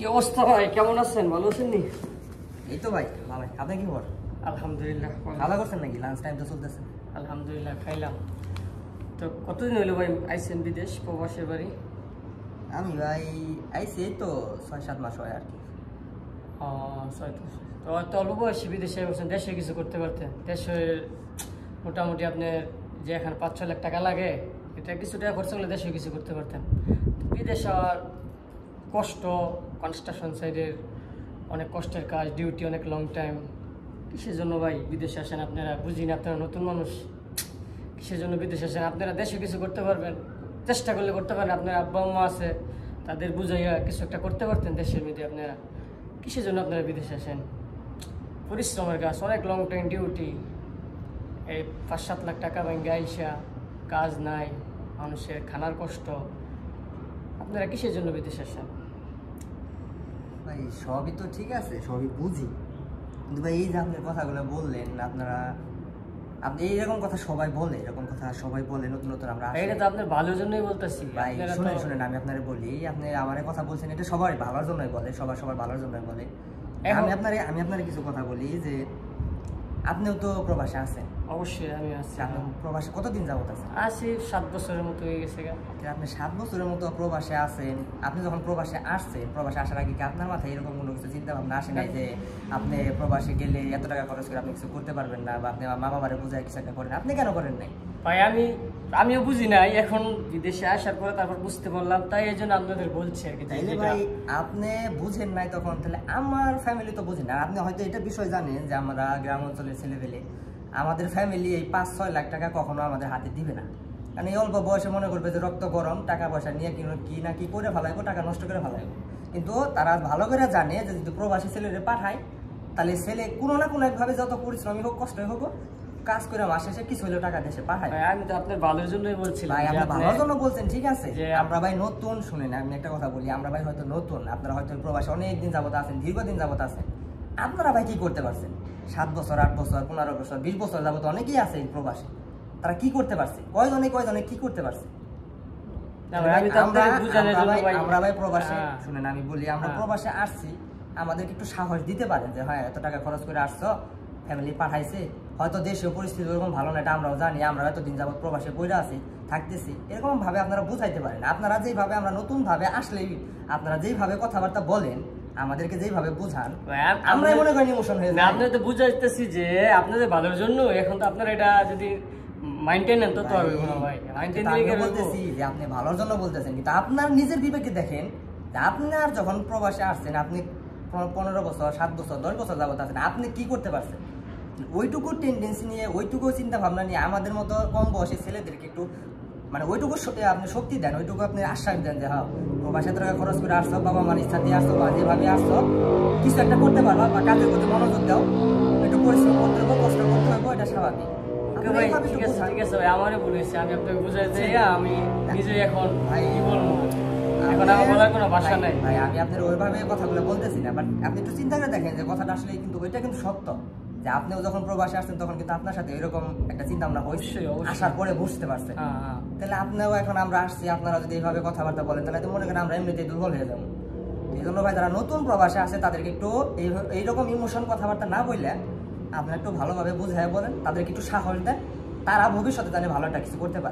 কি অবস্থা ভাই, কেমন আছেন? ভালো আছেন নি? এই তো ভাই ভালো। আপনি কি খবর? আলহামদুলিল্লাহ। ভালো করছেন নাকি? লাঞ্চ টাইম তো চলতেছে। আলহামদুলিল্লাহ, খাইলাম। তো কতদিন হইলো ভাই আইছেন বিদেশ, প্রবাসের বাড়ি? আমি ভাই আইছি এই তো 6-7 মাস হয় আর কি। তো তো অল্প বয়সে বিদেশে বলছেন, দেশে কিছু করতে পারতেন। দেশের মোটামুটি আপনার যে এখন 5-6 লাখ টাকা লাগে, এটা কিছু টাকা খরচ করলে দেশে কিছু করতে পারতেন। বিদেশ আর কষ্ট, কনস্ট্রাকশন সাইডের অনেক কষ্টের কাজ, ডিউটি অনেক লং টাইম। কিসের জন্য ভাই বিদেশে আসেন আপনারা? বুঝি না, আপনারা নতুন মানুষ। কিসের জন্য বিদেশে আসেন? আপনারা দেশে কিছু করতে পারবেন, চেষ্টা করলে করতে পারেন। আপনার আব্বা আম্মা আছে, তাদের বুঝাইয়া কিছু একটা করতে পারতেন দেশের মধ্যে। আপনারা কিসের জন্য আপনারা বিদেশে আসেন? পরিশ্রমের কাজ, অনেক লং টাইম ডিউটি, এই 5-7 লাখ টাকা ব্যাংকে আইসা, কাজ নাই, মানুষের খানার কষ্ট। আপনারা কিসের জন্য বিদেশে আসেন? ভাই সবই তো ঠিক আছে, সবই বুঝি, কিন্তু ভাই এই যে আপনি কথাগুলো বললেন, আপনি এইরকম কথা সবাই বলে, এরকম কথা সবাই বলে নতুন নতুন আমরা। এটা তো আপনার ভালোর জন্যই বলতেছি ভাই। শুনেন আমি আপনারে বলি, আপনি আমার কথা বলছেন, এটা সবাই ভালোর জন্যই বলে, সবার ভালোর জন্যই বলে। আমি আপনারে কিছু কথা বলি যে আপনিও তো প্রবাসে আছেন। অবশ্যই আমি আছি। আপনি প্রবাসে কতদিন যাবত আছেন? আছি 7 বছরের মতো হয়ে গেছে। আপনি 7 বছরের মতো প্রবাসে আছেন। আপনি যখন প্রবাসে আসছেন, প্রবাসে আসার আগে কি আপনার মাথায় এরকম কোনো কিছু চিন্তা ভাবনা আসে নাই যে আপনি প্রবাসে গেলে এত টাকা খরচ করে আপনি কিছু করতে পারবেন না, বা আপনি মা বাবারে বোঝায় কিছু একটা করেন? আপনি কেন করেন নাই? ভাই আমিও বুঝি নাই, এখন বিদেশে আসার পরে তারপর বুঝতে পারলাম, তাই এই জন্য আপনাদের বলছি আর কি। তাইলে ভাই আপনি বুঝেন নাই তখন, তাহলে আমার ফ্যামিলি তো বুঝেন না। আপনি হয়তো এটা বিষয় জানেন যে আমরা গ্রাম অঞ্চলের ছেলেপেলে, আমাদের ফ্যামিলি এই 5-6 লাখ টাকা কখনো আমাদের হাতে দিবে না। কারণ এই অল্প বয়সে মনে করবে যে রক্ত গরম, টাকা পয়সা নিয়ে কি না কি করে ফেলাইবো, টাকা নষ্ট করে ফেলাইবো। কিন্তু তারা ভালো করে জানে যে যদি প্রবাসী ছেলেরে পাঠায়, তাহলে ছেলে কোনো না কোনো একভাবে যত পরিশ্রমী হোক, কষ্টই হোক, কাজ করে মাসে শেষে কিছু হলেও টাকা দেশে পাঠায়। আমি তো আপনার ভালোর জন্যই বলছিলাম। ভাই আপনি ভালোর জন্য বলছেন, ঠিক আছে। আমরা ভাই নতুন, শুনেন আমি একটা কথা বলি, আমরা ভাই হয়তো নতুন, আপনারা হয়তো প্রবাসে অনেকদিন যাবত আছেন, দীর্ঘদিন যাবত আছেন। আপনারা ভাই কি করতে পারছেন? 7 বছর, 8 বছর, 15 বছর, 20 বছর যাবত অনেকেই আছে এই প্রবাসে। তারা কি করতে পারছে? কয়জনে কি করতে পারছে? আমরা ভাই প্রবাসে, শুনেন আমি বলি, আমরা প্রবাসে আসছি, আমাদেরকে একটু সাহস দিতে পারেন যে হ্যাঁ এত টাকা খরচ করে আসছো, ফ্যামিলি পাঠাইছে, হয়তো দেশীয় পরিস্থিতি ওরকম ভালো না, এটা আমরাও জানি, আমরা এতদিন যাবত প্রবাসে বইরা আছি, থাকতেছি, এরকম ভাবে আপনারা বুঝাইতে পারেন। আপনারা যেইভাবে, আমরা নতুন ভাবে আসলেই আপনারা যেইভাবে কথাবার্তা বলেন, আমাদেরকে যেইভাবে বুঝান, আমরাই মনে করি ইমোশন হয়ে যায়। আপনাদের তো বুঝাইতেছি যে আপনাদের ভালোর জন্য, এখন তো আপনারা এটা যদি মাইন্টেন নেন তো হবে না ভাই। মাইন্টেন নিয়ে বলতেছি যে আপনি ভালোর জন্য বলতেছেন, কিন্তু আপনার নিজের বিবেকে দেখেন যে আপনার যখন প্রবাসে আসছেন, আপনি 15 বছর, 7 বছর, 10 বছর যাবত আছেন, আপনি কি করতে পারছেন? ওইটুকু টেন্ডেন্সি নিয়ে, ওইটুকু চিন্তা ভাবনা নিয়ে আমাদের মতো কম বয়সী ছেলেদেরকে একটু মানে ওইটুকু আপনি শক্তি দেন, ওইটুকু আপনি আশ্বাস দেন যে হ্যাঁ প্রবাসে টাকা খরচ করে আসছো, বাবা মার ইচ্ছা দিয়ে আসছো, বা যেভাবে আসছো কিছু একটা করতে পারবা, বা কাজের প্রতি মনোযোগ দাও, একটু পরিশ্রম করতে হবে, কষ্ট করতে হবে, এটা স্বাভাবিক। ঠিক আছে ভাই, আমারও বলেছি, আমি আপনাকে বুঝাইছি, আমি নিজে এখন ভাই কি বলবো, এখন আমার বলার কোনো ভাষা নাই ভাই। আমি আপনার ওইভাবে কথাগুলো বলতেছি না, বাট আপনি একটু চিন্তা করে দেখেন যে কথাটা আসলে কিন্তু ওইটা কিন্তু সত্য, যে আপনিও যখন প্রবাসে আসছেন তখন কিন্তু আপনার সাথে এরকম একটা চিন্তা ভাবনা হয়েছে, আসার পরে বুঝতে পারছেন। তাহলে আপনিও এখন আমরা আসছি, আপনারা যদি এইভাবে কথাবার্তা বলেন, তাহলে তো মনে করেন আমরা এমনিতেই দুর্বল হয়ে যাবো। এই জন্য ভাই যারা নতুন প্রবাসে আসে তাদেরকে একটু এইরকম ইমোশন কথাবার্তা না বললে আপনারা একটু ভালোভাবে বুঝায় বলেন, তাদেরকে একটু সাহস দেন, তারা ভবিষ্যতে জানে ভালো একটা কিছু করতে পারে।